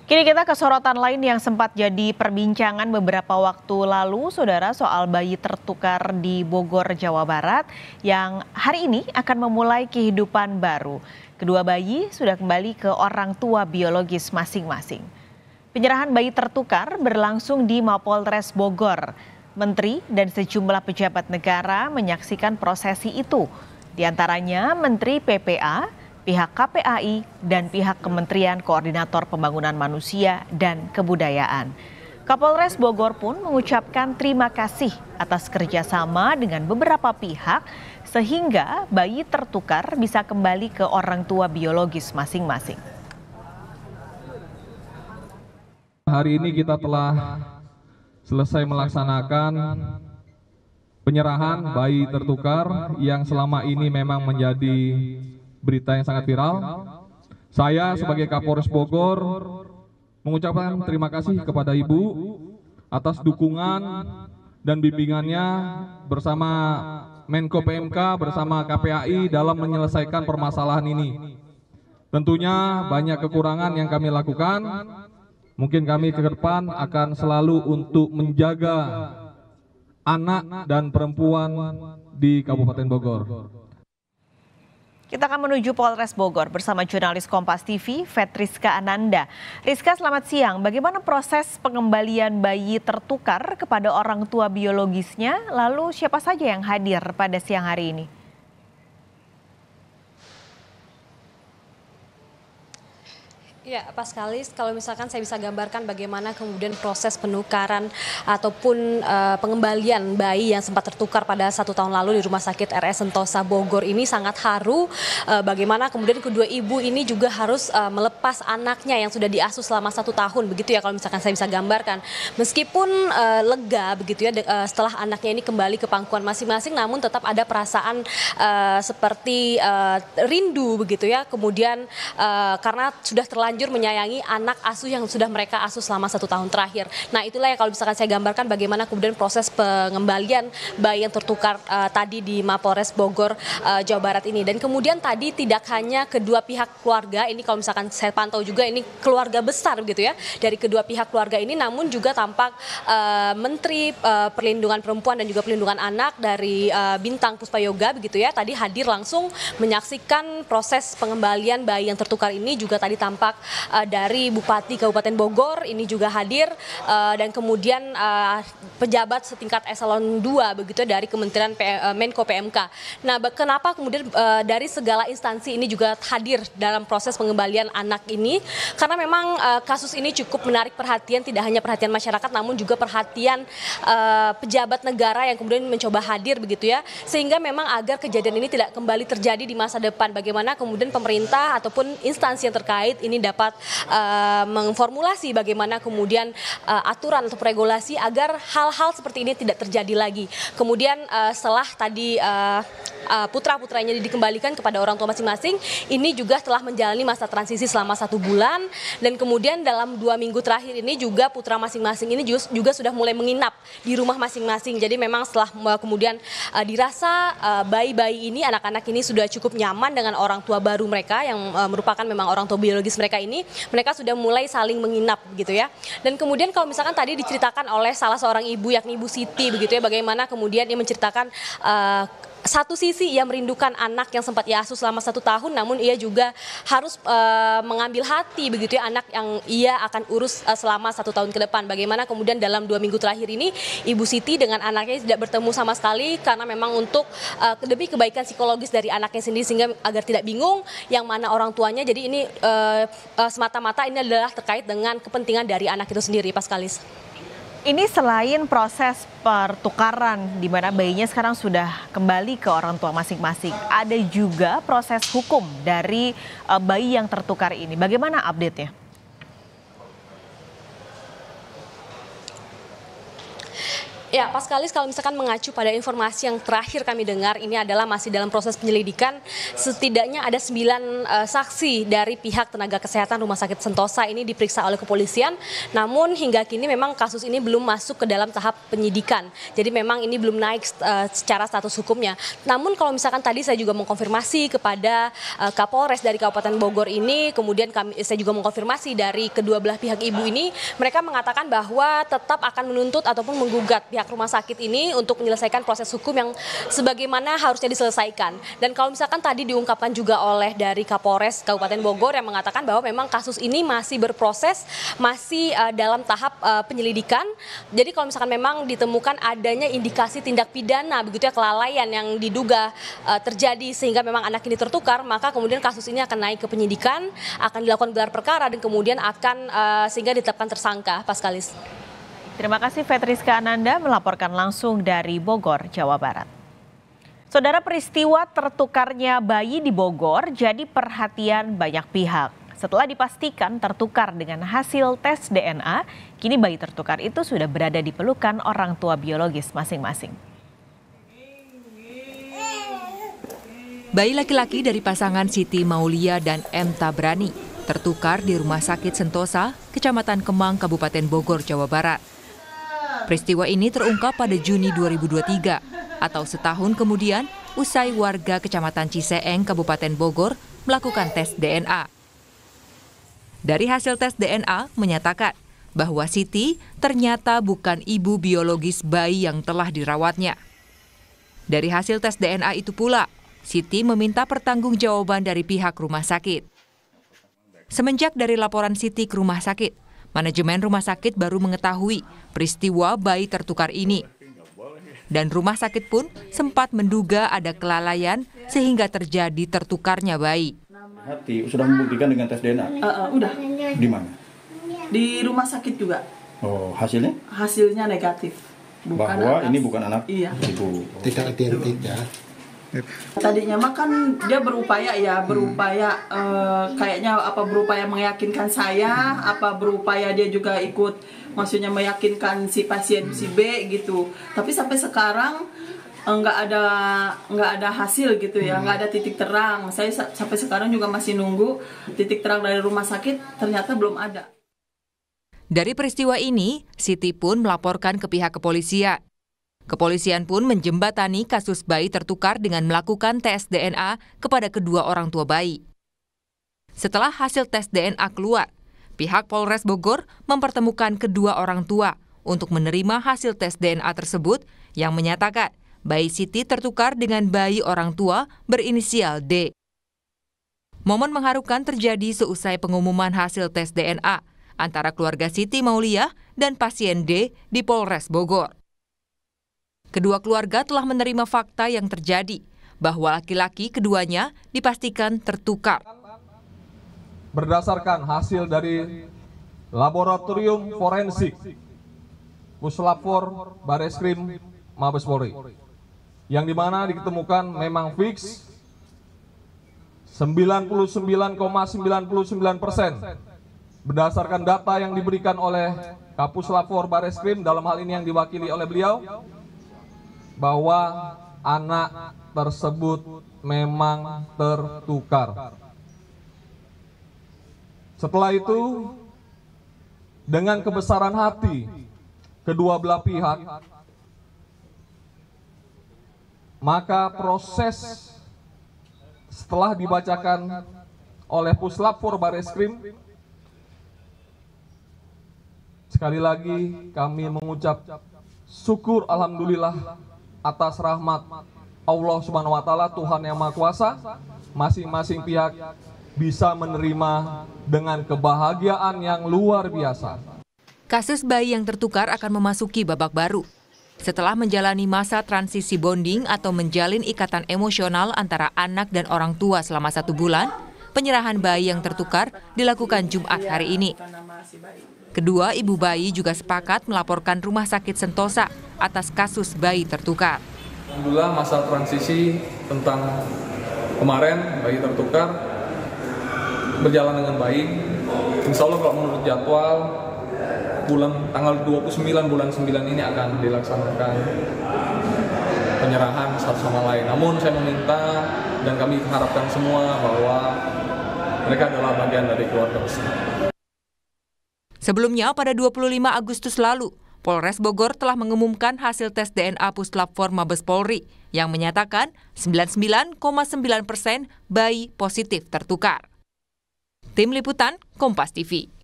Kini kita ke sorotan lain yang sempat jadi perbincangan beberapa waktu lalu, saudara, soal bayi tertukar di Bogor, Jawa Barat yang hari ini akan memulai kehidupan baru. Kedua bayi sudah kembali ke orang tua biologis masing-masing. Penyerahan bayi tertukar berlangsung di Mapolres Bogor. Menteri dan sejumlah pejabat negara menyaksikan prosesi itu. Di antaranya Menteri PPA, pihak KPAI, dan pihak Kementerian Koordinator Pembangunan Manusia dan Kebudayaan. Kapolres Bogor pun mengucapkan terima kasih atas kerjasama dengan beberapa pihak sehingga bayi tertukar bisa kembali ke orang tua biologis masing-masing. Hari ini kita telah selesai melaksanakan penyerahan bayi tertukar yang selama ini memang menjadi berita yang sangat viral. Saya sebagai Kapolres Bogor mengucapkan terima kasih kepada Ibu atas dukungan dan bimbingannya bersama Menko PMK bersama KPAI dalam menyelesaikan permasalahan ini. Tentunya banyak kekurangan yang kami lakukan. Mungkin kami ke depan akan selalu untuk menjaga anak dan perempuan di Kabupaten Bogor. Kita akan menuju Polres Bogor bersama jurnalis Kompas TV, Fetriska Ananda. Rizka, selamat siang. Bagaimana proses pengembalian bayi tertukar kepada orang tua biologisnya? Lalu siapa saja yang hadir pada siang hari ini? Ya, pas sekali kalau misalkan saya bisa gambarkan bagaimana kemudian proses penukaran ataupun pengembalian bayi yang sempat tertukar pada 1 tahun lalu di Rumah Sakit RS Sentosa Bogor ini sangat haru. Bagaimana kemudian kedua ibu ini juga harus melepas anaknya yang sudah diasuh selama 1 tahun, begitu ya kalau misalkan saya bisa gambarkan. Meskipun lega begitu ya setelah anaknya ini kembali ke pangkuan masing-masing, namun tetap ada perasaan seperti rindu begitu ya. Kemudian karena sudah terlanjur menyayangi anak asuh yang sudah mereka asuh selama 1 tahun terakhir. Nah, itulah yang kalau misalkan saya gambarkan bagaimana kemudian proses pengembalian bayi yang tertukar tadi di Mapolres Bogor, Jawa Barat ini. Dan kemudian tadi tidak hanya kedua pihak keluarga, ini kalau misalkan saya pantau juga ini keluarga besar gitu ya dari kedua pihak keluarga ini, namun juga tampak Menteri Perlindungan Perempuan dan juga Perlindungan Anak dari Bintang Puspayoga begitu ya, tadi hadir langsung menyaksikan proses pengembalian bayi yang tertukar ini. Juga tadi tampak dari Bupati Kabupaten Bogor ini juga hadir dan kemudian pejabat setingkat eselon 2 begitu dari Kementerian Menko PMK. Nah, kenapa kemudian dari segala instansi ini juga hadir dalam proses pengembalian anak ini? Karena memang kasus ini cukup menarik perhatian, tidak hanya perhatian masyarakat namun juga perhatian pejabat negara yang kemudian mencoba hadir begitu ya, sehingga memang agar kejadian ini tidak kembali terjadi di masa depan. Bagaimana kemudian pemerintah ataupun instansi yang terkait ini dapat memformulasi bagaimana kemudian aturan atau regulasi agar hal-hal seperti ini tidak terjadi lagi. Kemudian setelah tadi putra-putranya dikembalikan kepada orang tua masing-masing, ini juga telah menjalani masa transisi selama 1 bulan dan kemudian dalam 2 minggu terakhir ini juga putra masing-masing ini juga sudah mulai menginap di rumah masing-masing. Jadi memang setelah kemudian dirasa bayi-bayi ini, anak-anak ini sudah cukup nyaman dengan orang tua baru mereka yang merupakan memang orang tua biologis mereka ini, mereka sudah mulai saling menginap gitu ya. Dan kemudian kalau misalkan tadi diceritakan oleh salah seorang ibu yakni Ibu Siti begitu ya, bagaimana kemudian ia menceritakan satu sisi ia merindukan anak yang sempat ia asuh selama 1 tahun, namun ia juga harus mengambil hati begitu ya anak yang ia akan urus selama 1 tahun ke depan. Bagaimana kemudian dalam 2 minggu terakhir ini Ibu Siti dengan anaknya tidak bertemu sama sekali karena memang untuk demi kebaikan psikologis dari anaknya sendiri sehingga agar tidak bingung yang mana orang tuanya. Jadi ini semata-mata ini adalah terkait dengan kepentingan dari anak itu sendiri, Paskalis. Ini selain proses pertukaran di mana bayinya sekarang sudah kembali ke orang tua masing-masing, ada juga proses hukum dari bayi yang tertukar ini. Bagaimana update-nya? Ya, Paskalis, kalau misalkan mengacu pada informasi yang terakhir kami dengar, ini adalah masih dalam proses penyelidikan. Setidaknya ada 9 saksi dari pihak tenaga kesehatan Rumah Sakit Sentosa ini diperiksa oleh kepolisian. Namun hingga kini memang kasus ini belum masuk ke dalam tahap penyidikan. Jadi memang ini belum naik secara status hukumnya. Namun kalau misalkan tadi saya juga mengkonfirmasi kepada Kapolres dari Kabupaten Bogor ini, kemudian saya juga mengkonfirmasi dari kedua belah pihak ibu ini, mereka mengatakan bahwa tetap akan menuntut ataupun menggugat pihak rumah sakit ini untuk menyelesaikan proses hukum yang sebagaimana harusnya diselesaikan. Dan kalau misalkan tadi diungkapkan juga oleh dari Kapolres Kabupaten Bogor yang mengatakan bahwa memang kasus ini masih berproses, masih dalam tahap penyelidikan. Jadi kalau misalkan memang ditemukan adanya indikasi tindak pidana, begitu ya, kelalaian yang diduga terjadi sehingga memang anak ini tertukar, maka kemudian kasus ini akan naik ke penyidikan, akan dilakukan gelar perkara dan kemudian akan sehingga ditetapkan tersangka. Paskalis. Terima kasih Fetriska Ananda melaporkan langsung dari Bogor, Jawa Barat. Saudara, peristiwa tertukarnya bayi di Bogor jadi perhatian banyak pihak. Setelah dipastikan tertukar dengan hasil tes DNA, kini bayi tertukar itu sudah berada di pelukan orang tua biologis masing-masing. Bayi laki-laki dari pasangan Siti Maulia dan M. Tabrani tertukar di Rumah Sakit Sentosa, Kecamatan Kemang, Kabupaten Bogor, Jawa Barat. Peristiwa ini terungkap pada Juni 2023, atau setahun kemudian usai warga Kecamatan Ciseeng, Kabupaten Bogor melakukan tes DNA. Dari hasil tes DNA menyatakan bahwa Siti ternyata bukan ibu biologis bayi yang telah dirawatnya. Dari hasil tes DNA itu pula, Siti meminta pertanggungjawaban dari pihak rumah sakit. Semenjak dari laporan Siti ke rumah sakit, manajemen rumah sakit baru mengetahui peristiwa bayi tertukar ini. Dan rumah sakit pun sempat menduga ada kelalaian sehingga terjadi tertukarnya bayi. Hati sudah membuktikan dengan tes DNA? Udah. Di mana? Di rumah sakit juga. Oh, hasilnya? Hasilnya negatif. Bahwa ini bukan anak ibu. Tidak identik ya. Tadinya mah kan dia berupaya kayaknya berupaya meyakinkan saya, berupaya dia juga ikut, maksudnya meyakinkan si pasien si B gitu. Tapi sampai sekarang nggak ada hasil gitu ya, nggak ada titik terang. Saya sampai sekarang juga masih nunggu titik terang dari rumah sakit, ternyata belum ada. Dari peristiwa ini, Siti pun melaporkan ke pihak kepolisian. Kepolisian pun menjembatani kasus bayi tertukar dengan melakukan tes DNA kepada kedua orang tua bayi. Setelah hasil tes DNA keluar, pihak Polres Bogor mempertemukan kedua orang tua untuk menerima hasil tes DNA tersebut yang menyatakan bayi Siti tertukar dengan bayi orang tua berinisial D. Momen mengharukan terjadi seusai pengumuman hasil tes DNA antara keluarga Siti Maulia dan pasien D di Polres Bogor. Kedua keluarga telah menerima fakta yang terjadi, bahwa laki-laki keduanya dipastikan tertukar. Berdasarkan hasil dari laboratorium forensik Puslapfor Bareskrim Mabes Polri, yang dimana ditemukan memang fix 99,99% berdasarkan data yang diberikan oleh Kapuslapfor Bareskrim, dalam hal ini yang diwakili oleh beliau, bahwa anak tersebut memang tertukar. Setelah itu, dengan kebesaran hati kedua belah pihak, maka proses setelah dibacakan oleh Puslapfor Bareskrim, sekali lagi kami mengucap syukur alhamdulillah atas rahmat Allah Subhanahu wa Ta'ala, Tuhan yang Maha Kuasa, masing-masing pihak bisa menerima dengan kebahagiaan yang luar biasa. Kasus bayi yang tertukar akan memasuki babak baru. Setelah menjalani masa transisi bonding atau menjalin ikatan emosional antara anak dan orang tua selama 1 bulan, penyerahan bayi yang tertukar dilakukan Jumat hari ini. Kedua ibu bayi juga sepakat melaporkan Rumah Sakit Sentosa atas kasus bayi tertukar. Alhamdulillah masa transisi tentang kemarin bayi tertukar berjalan dengan baik. Insya Allah kalau menurut jadwal tanggal 29 bulan 9 ini akan dilaksanakan penyerahan satu sama lain. Namun saya meminta dan kami harapkan semua bahwa mereka adalah bagian dari keluarga besar. Sebelumnya pada 25 Agustus lalu, Polres Bogor telah mengumumkan hasil tes DNA Puslap 4 Mabes Polri yang menyatakan 99,9% bayi positif tertukar. Tim Liputan Kompas TV.